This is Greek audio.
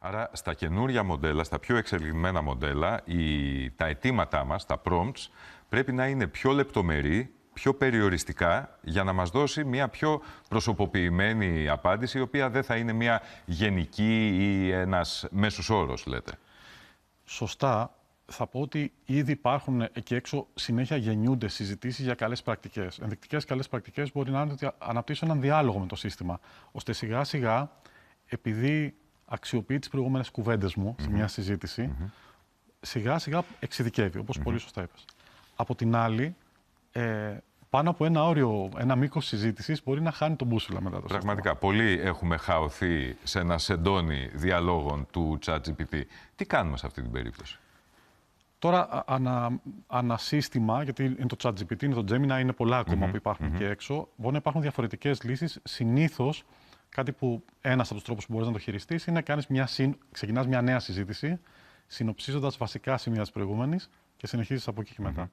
Άρα, στα καινούρια μοντέλα, στα πιο εξελιγμένα μοντέλα, τα αιτήματά μας, τα prompts, πρέπει να είναι πιο λεπτομερή, πιο περιοριστικά, για να μας δώσει μια πιο προσωποποιημένη απάντηση, η οποία δεν θα είναι μια γενική ή ένας μέσος όρος, λέτε. Σωστά. Θα πω ότι ήδη υπάρχουν εκεί έξω, συνέχεια γεννιούνται συζητήσεις για καλές πρακτικές. Ενδεικτικές καλές πρακτικές μπορεί να είναι ότι αναπτύσσω έναν διάλογο με το σύστημα, ώστε σιγά-σιγά, επειδή αξιοποιεί τις προηγούμενες κουβέντες μου σε μια συζήτηση, σιγά-σιγά εξειδικεύει, όπως πολύ σωστά είπες. Από την άλλη, πάνω από ένα μήκος συζήτησης μπορεί να χάνει τον μπούσουλα μετά το Πραγματικά, σύστημα. πολλοί έχουμε χαωθεί σε ένα σεντόνι διαλόγων του ChatGPT. Τι κάνουμε σε αυτή την περίπτωση? Τώρα, ανασύστημα, γιατί είναι το ChatGPT, είναι το Gemini, είναι πολλά ακόμα που υπάρχουν εκεί έξω, μπορεί να υπάρχουν διαφορετικές λύσεις. Συνήθως, κάτι που ένας από τους τρόπους που μπορείς να το χειριστείς είναι να ξεκινάς μια νέα συζήτηση, συνοψίζοντας βασικά σημεία της προηγούμενης και συνεχίζεις από εκεί και μετά.